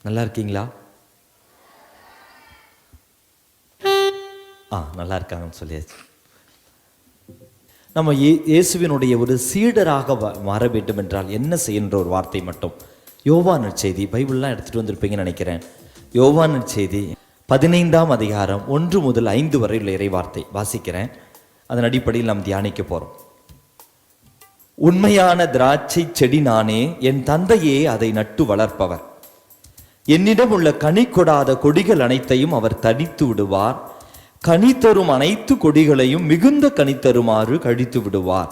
நல்லா இருக்கீங்களா? நல்லா இருக்காங்கன்னு சொல்லியாச்சு. நம்ம இயேசுவினுடைய ஒரு சீடராக மாற வேண்டும் என்றால் என்ன செய்யன்ற ஒரு வார்த்தை மட்டும். யோவான் நற்செய்தி, பைபிள்லாம் எடுத்துகிட்டு வந்திருப்பீங்கன்னு நினைக்கிறேன். யோவான் நற்செய்தி 15ஆம் அதிகாரம் 1 முதல் 5 வரை உள்ள இறை வார்த்தை வாசிக்கிறேன். அதன் அடிப்படையில் நாம் தியானிக்க போகிறோம். உண்மையான திராட்சை செடி நானே, என் தந்தையே அதை நட்டு வளர்ப்பவர். என்னிடம் உள்ள கனி கொடாத கொடிகள் அனைத்தையும் அவர் தடித்து விடுவார். கனி தரும் அனைத்து கொடிகளையும் மிகுந்த கனி தருமாறு கழித்து விடுவார்.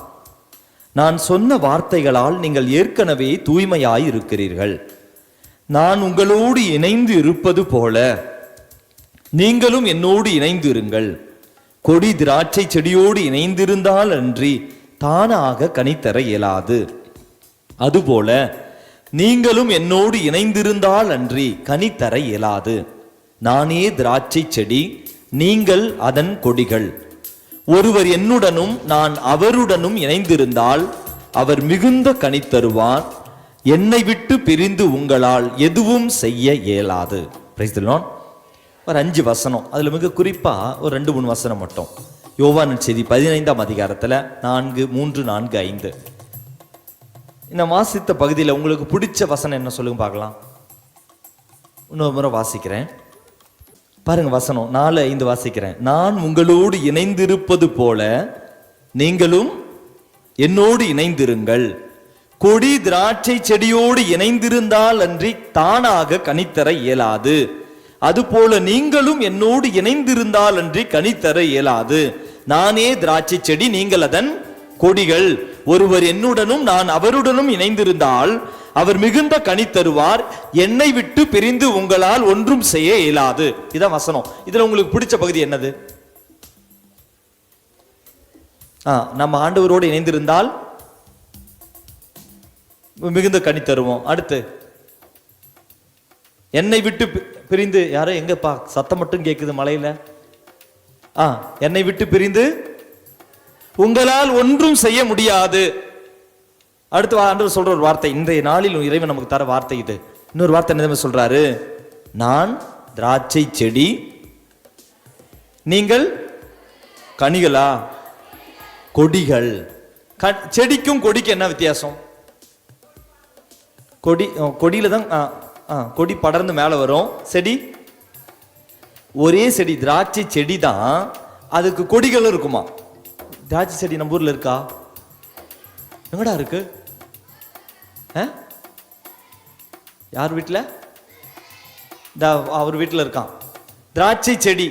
நான் சொன்ன வார்த்தைகளால் நீங்கள் ஏற்கனவே தூய்மையாய் இருக்கிறீர்கள். நான் உங்களோடு இணைந்து இருப்பது போல நீங்களும் என்னோடு இணைந்து இருங்கள். கொடி திராட்சை செடியோடு இணைந்திருந்தால் அன்றி தானாக கனி தர இயலாது. அதுபோல நீங்களும் என்னோடு இணைந்திருந்தால் அன்றி கனி தர இயலாது. நானே திராட்சை செடி, நீங்கள் அதன் கொடிகள். ஒருவர் என்னுடனும் நான் அவருடனும் இணைந்திருந்தால் அவர் மிகுந்த கனி தருவார். என்னை விட்டு பிரிந்து உங்களால் எதுவும் செய்ய இயலாது. Price the Lord. ஒரு 5 வசனம், அதுல மிக குறிப்பா ஒரு 2-3 வசனம் மட்டும். யோவான் நற்செய்தி 15ஆம் அதிகாரத்துல 4, 3, 4, 5 இந்த வாசித்த பகுதியில் உங்களுக்கு பிடிச்ச வசனம் என்ன சொல்லுங்க பார்க்கலாம். இன்னொரு முறை வாசிக்கிறேன் பாருங்க. வசனம் 4, 5 வாசிக்கிறேன். நான் உங்களோடு இணைந்திருப்பது போல நீங்களும் என்னோடு இணைந்திருங்கள். கொடி திராட்சை செடியோடு இணைந்திருந்தால் அன்றி தானாக கனித்தர இயலாது. அதுபோல நீங்களும் என்னோடு இணைந்திருந்தால் அன்றி கனித்தர இயலாது. நானே திராட்சை செடி, நீங்கள் அதன் கொடிகள். ஒருவர் என்னுடனும் நான் அவருடனும் இணைந்திருந்தால் அவர் மிகுந்த கனி தருவார். என்னை விட்டு பிரிந்து உங்களால் ஒன்றும் செய்ய இயலாது. இதான் வசனம். இதுல உங்களுக்கு பிடிச்ச பகுதி என்னது? நம்ம ஆண்டவரோடு இணைந்திருந்தால் மிகுந்த கனி தருவோம். அடுத்து என்னை விட்டு பிரிந்து, யாரோ எங்கப்பா சத்தம் மட்டும் கேட்குது மலையில. என்னை விட்டு பிரிந்து உங்களால் ஒன்றும் செய்ய முடியாது. அடுத்து ஆண்டவர் சொல்ற ஒரு வார்த்தை, இன்றைய நாளில் இறைவன் நமக்கு தர வார்த்தை இது. இன்னொரு வார்த்தை என்ன சொல்றாரு? நான் திராட்சை செடி, நீங்கள் கனிகளா? கொடிகள். செடிக்கும் கொடிக்கு என்ன வித்தியாசம்? கொடியில தான் கொடி படர்ந்து மேல வரும். செடி ஒரே செடி, திராட்சை செடி தான், அதுக்கு கொடிகள் இருக்குமா? திராட்சை செடி நம்ம ஊர்ல இருக்கா? எங்கடா இருக்கு? யார் வீட்டுல? அவர் வீட்டுல இருக்கான் திராட்சை செடி.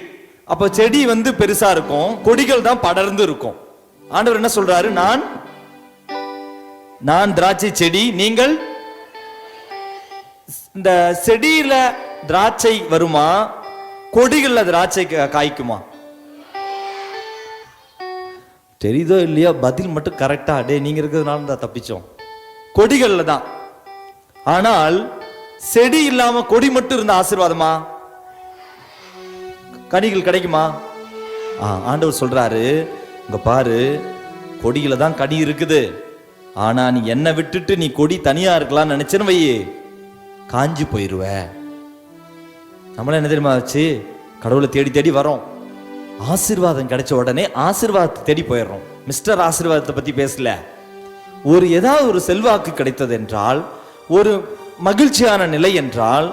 அப்ப செடி பெருசா இருக்கும், கொடிகள் தான் படர்ந்து இருக்கும். ஆண்டவர் என்ன சொல்றாரு? நான் திராட்சை செடி, நீங்கள். இந்த செடியில திராட்சை வருமா, கொடிகள்ல திராட்சை காய்க்குமா? தெரியுதோ இல்லையோ, பதில் மட்டும் கரெக்டா. நீங்க இருக்கிறதுனால தான் தப்பிச்சோம். கொடிகள்ல தான். ஆனால் செடி இல்லாம கொடி மட்டும் இருந்த ஆசீர்வாதமா? கனிகள் கிடைக்குமா? ஆண்டவர் சொல்றாரு, இங்க பாரு, கொடியில தான் கனி இருக்குது. ஆனா நீ என்னை விட்டுட்டு நீ கொடி தனியா இருக்கலாம்னு நினைச்சேன்னு வையே, காஞ்சி போயிருவ. நம்மள என்ன தெரியுமா வச்சு கடவுளை தேடி தேடி வரோம். ஆசீர்வாதம் கிடைச்ச உடனே ஆசீர்வாதத்தை தேடி போயிடுறோம். மிஸ்டர் ஆசீர்வாதத்தை பத்தி பேசல. ஏதாவது ஒரு செல்வாக்கு கிடைத்தது என்றால், ஒரு மகிழ்ச்சியான நிலை என்றால்,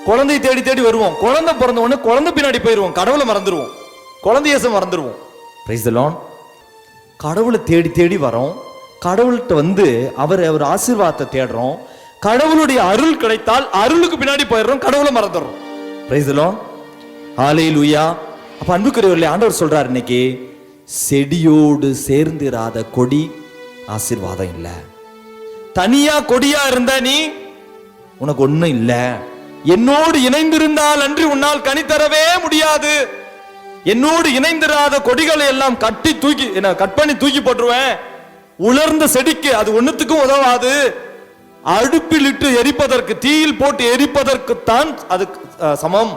குழந்தை தேடி தேடி வருவோம். குழந்தை பிறந்த உடனே குழந்தை பின்னாடி போயிடுவோம், கடவுளை மறந்துடுவோம், குழந்தையேச மறந்துடுவோம். Price the Lord. கடவுளை தேடி தேடி வரோம். கடவுள்கிட்ட அவர் ஆசீர்வாதத்தை தேடுறோம். கடவுளுடைய அருள் கிடைத்தால் அருளுக்கு பின்னாடி போயிடுறோம், கடவுளை மறந்துடுறோம். Praise the lord. ஹல்லேலூயா. அப்ப அன்புக்குரியவர்களே, ஆண்டவர் சொல்றார், இன்னைக்கு செடியோடு சேர்ந்திராத கொடி ஆசீர்வாதம் இல்ல. தனியா கொடியா இருந்த நீ, உனக்கு ஒண்ணும் இல்ல. என்னோடு இணைந்திருந்தால் அன்றி உன்னால் கனி தரவே முடியாது. என்னோடு இணைந்திராத கொடிகளை எல்லாம் கட் பண்ணி தூக்கி போட்டுருவேன். உலர்ந்த செடிக்கு அது ஒண்ணுத்துக்கும் உதவாது. அடுப்பில் இட்டு எரிப்பதற்கு, தீயில் போட்டு எரிப்பதற்குத்தான் அது சமம்.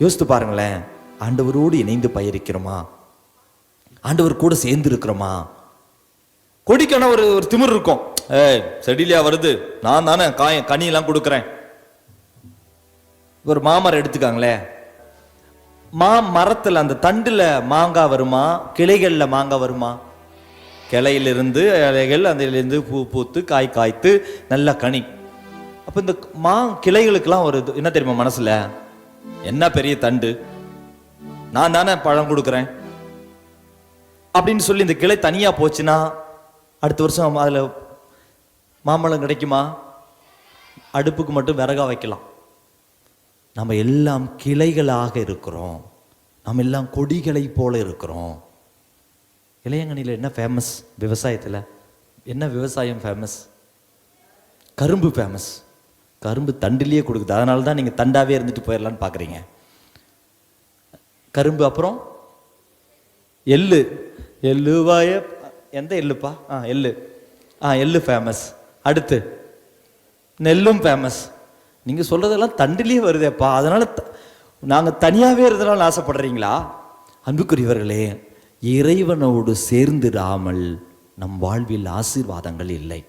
யோசித்து பாருங்களேன். ஆண்டவரோடு இணைந்து பயணிக்கிறோமா? ஆண்டவர் கூட சேர்ந்து இருக்கிறோமா? கொடிக்கான ஒரு திமிர் இருக்கும். செடியிலையா வருது, நான் தானே கனி எல்லாம் கொடுக்குறேன். ஒரு மாமரம் எடுத்துக்காங்களே, மரத்துல அந்த தண்டுல மாங்காய் வருமா, கிளைகள்ல மாங்காய் வருமா? கிளையிலிருந்து இலைகள், அதிலிருந்து பூ பூத்து காய் காய்த்து நல்ல கனி. அப்ப இந்த கிளைகளுக்கெல்லாம் ஒரு என்ன தெரியுமா மனசுல, என்ன பெரிய தண்டு, நான் தானே பழம் கொடுக்குறேன் அப்படின்னு சொல்லி இந்த கிளை தனியா போச்சுன்னா அடுத்த வருஷம் அதுல மாம்பழம் கிடைக்குமா? அடுப்புக்கு மட்டும் விறகா வைக்கலாம். நம்ம எல்லாம் கிளைகளாக இருக்கிறோம், நம்ம எல்லாம் கொடிகளை போல இருக்கிறோம். இளையங்கனியில் என்ன ஃபேமஸ்? விவசாயத்தில் என்ன விவசாயம் ஃபேமஸ்? கரும்பு ஃபேமஸ். கரும்பு தண்டிலேயே கொடுக்குது, அதனால தான் நீங்கள் தண்டாவே இருந்துட்டு போயிடலான்னு பார்க்குறீங்க. கரும்பு, அப்புறம் எள்ளு. எள்ளுவாய எந்த எள்ளுப்பா? எள்ளு. எள்ளு ஃபேமஸ். அடுத்து நெல்லும் ஃபேமஸ். நீங்கள் சொல்கிறதெல்லாம் தண்டிலேயே வருதேப்பா, அதனால் நாங்கள் தனியாகவே இருந்தனால ஆசைப்படுறீங்களா? அன்புக்குரியவர்களே, இறைவனோடு சேர்ந்திராமல் நம் வாழ்வில் ஆசீர்வாதங்கள் இல்லை.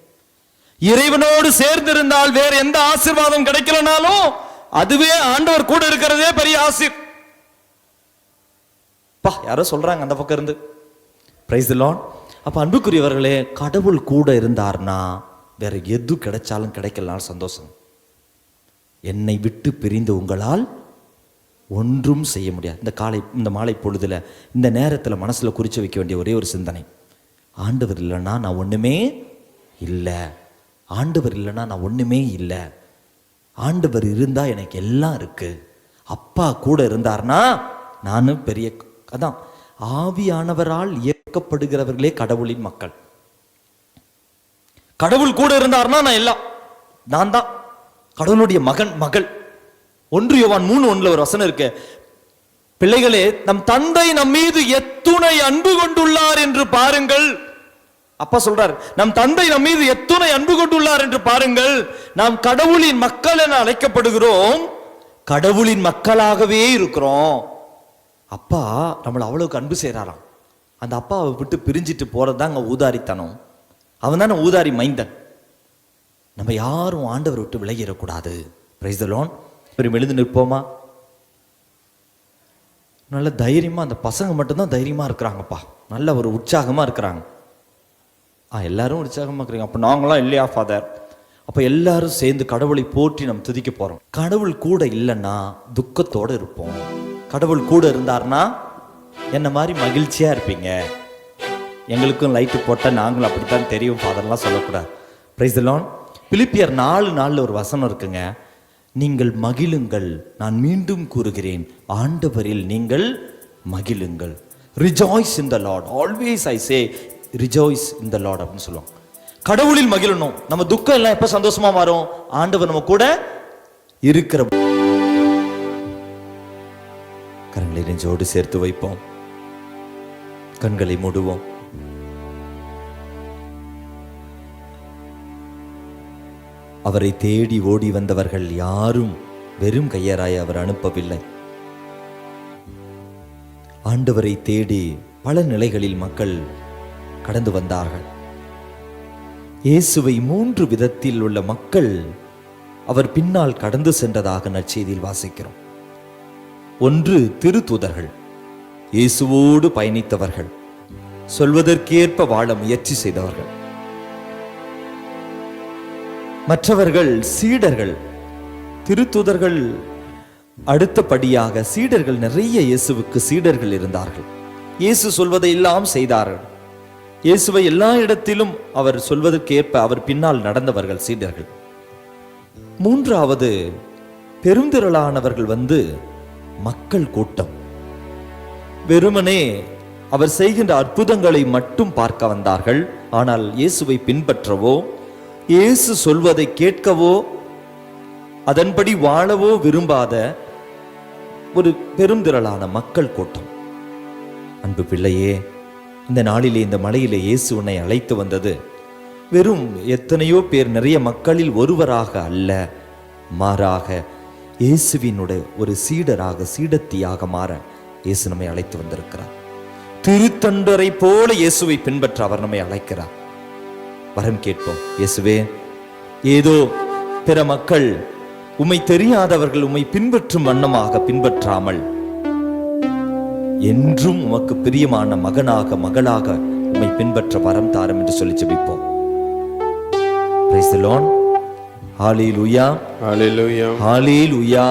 இறைவனோடு சேர்ந்திருந்தால் வேற எந்த ஆசீர்வாதம் கிடைக்கலனாலும் அதுவே ஆண்டவர் கூட இருக்கிறதே பெரிய பா. யாரோ சொல்றாங்க அந்த பக்கம் இருந்து. Price the Lord. அப்ப அன்புக்குரியவர்களே, கடவுள் கூட இருந்தார்னா வேற எது கிடைச்சாலும் கிடைக்கலனாலும் சந்தோஷம். என்னை விட்டு பிரிந்து உங்களால் ஒன்றும் செய்ய முடியாது. இந்த மாலை பொழுதுல இந்த நேரத்தில் மனசுல குறிச்சு வைக்க வேண்டிய ஒரே ஒரு சிந்தனை, ஆண்டவர் இல்லைன்னா நான் ஒண்ணுமே இல்லை. ஆண்டவர் இல்லைன்னா நான் ஒண்ணுமே இல்லை. ஆண்டவர் இருந்தா எனக்கு எல்லாம் இருக்கு. அப்பா கூட இருந்தார்னா நானும் பெரிய. அதான் ஆவியானவரால் இயக்கப்படுகிறவர்களே கடவுளின் மக்கள். கடவுள் கூட இருந்தார்னா நான் எல்லாம், நான் தான் கடவுளுடைய மகள். 1 யோவான் 3:1 ஒரு வசனம் இருக்கு, பிள்ளைகளே நம் தந்தை நம் மீது எத்துணை அன்பு கொண்டுள்ளார் என்று பாருங்கள். அப்பா சொல்றார், நம் தந்தை நம் மீது எத்துணை அன்பு கொண்டுள்ளார் என்று பாருங்கள். நாம் கடவுளின் மக்கள் என அழைக்கப்படுகிறோம், கடவுளின் மக்களாகவே இருக்கிறோம். அப்பா நம்மளை அவ்வளவுக்கு அன்பு செய்யறாராம். அந்த அப்பாவை விட்டு பிரிஞ்சிட்டு போறதுதாங்க ஊதாரித்தனம். அவன் தானே ஊதாரி மைந்தன். நம்ம யாரும் ஆண்டவர் விட்டு விலகிடக்கூடாது. Price the Lord. எழுந்து நிற்போமா? நல்ல தைரியமா, அந்த பசங்க மட்டும்தான் தைரியமா இருக்கிறாங்கப்பா, நல்ல ஒரு உற்சாகமா இருக்கிறாங்க. எல்லாரும் உற்சாகமா இருக்கிறீங்க. அப்ப நாங்களாம் இல்லையா ஃபாதர்? அப்ப எல்லாரும் சேர்ந்து கடவுளை போற்றி நம்ம துதிக்க போறோம். கடவுள் கூட இல்லைன்னா துக்கத்தோடு இருப்போம். கடவுள் கூட இருந்தார்னா என்ன மாதிரி மகிழ்ச்சியா இருப்பீங்க. எங்களுக்கும் லைட்டு போட்ட நாங்களும் அப்படித்தான் தெரியும் ஃபாதர்லாம் சொல்லக்கூடாது. Price the Lord. பிலிப்பியர் 4:4 ஒரு வசனம் இருக்குங்க, நீங்கள் மகிழுங்கள், நான் மீண்டும் கூறுகிறேன், ஆண்டவரில் நீங்கள் மகிழுங்கள். Rejoice in the Lord, always I say rejoice in the Lord அப்படின்னு சொல்லுவோம். கடவுளில் மகிழணும். நம்ம துக்கம் எல்லாம் எப்ப சந்தோஷமா மாறும்? ஆண்டவர் நம்ம கூட இருக்கிற. கரங்களை நெஞ்சோடு சேர்த்து வைப்போம், கண்களை மூடுவோம். அவரை தேடி ஓடி வந்தவர்கள் யாரும் வெறும் கையராய் அவர் அனுப்பவில்லை. ஆண்டவரை தேடி பல நிலைகளில் மக்கள் கடந்து வந்தார்கள். இயேசுவை 3 விதத்தில் உள்ள மக்கள் அவர் பின்னால் கடந்து சென்றதாக நற்செய்தியில் வாசிக்கிறோம். 1, திருத்தூதர்கள், இயேசுவோடு பயணித்தவர்கள், சொல்வதற்கேற்ப வாழ முயற்சி செய்தவர்கள். மற்றவர்கள் சீடர்கள். திருத்தூதர்கள் அடுத்தபடியாக சீடர்கள். நிறைய இயேசுவுக்கு சீடர்கள் இருந்தார்கள். இயேசு சொல்வதை எல்லாம் செய்தார்கள். இயேசுவை எல்லா இடத்திலும் அவர் சொல்வதற்கேற்ப அவர் பின்னால் நடந்தவர்கள் சீடர்கள். 3வது பெருந்திரளானவர்கள் மக்கள் கூட்டம். வெறுமனே அவர் செய்கின்ற அற்புதங்களை மட்டும் பார்க்க வந்தார்கள். ஆனால் இயேசுவை பின்பற்றவோ, இயேசு சொல்வதை கேட்கவோ, அதன்படி வாழவோ விரும்பாத ஒரு பெருந்திரளான மக்கள் கூட்டம். அன்பு பிள்ளையே, இந்த நாளிலே இந்த மலையிலே இயேசு உன்னை அழைத்து வந்தது வெறும் எத்தனையோ பேர் நிறைய மக்களில் ஒருவராக அல்ல, மாறாக இயேசுவினுடைய ஒரு சீடராக, சீடத்தியாக மாற இயேசு நம்மை அழைத்து வந்திருக்கிறார். திருத்தண்டரை போல இயேசுவை பின்பற்ற அவர் நம்மை அழைக்கிறார். வரம் கேட்போம். இயேசுவே, ஏதோ பிற மக்கள் உம்மை தெரியாதவர்கள் உம்மை பின்பற்றும் வண்ணமாக பின்பற்றாமல் என்றும் உமக்கு பிரியமான மகனாக மகளாக உம்மை பின்பற்ற வரம் தாரும் என்று சொல்லி ஜெபிப்போம். Praise the Lord. Hallelujah. Hallelujah. Hallelujah.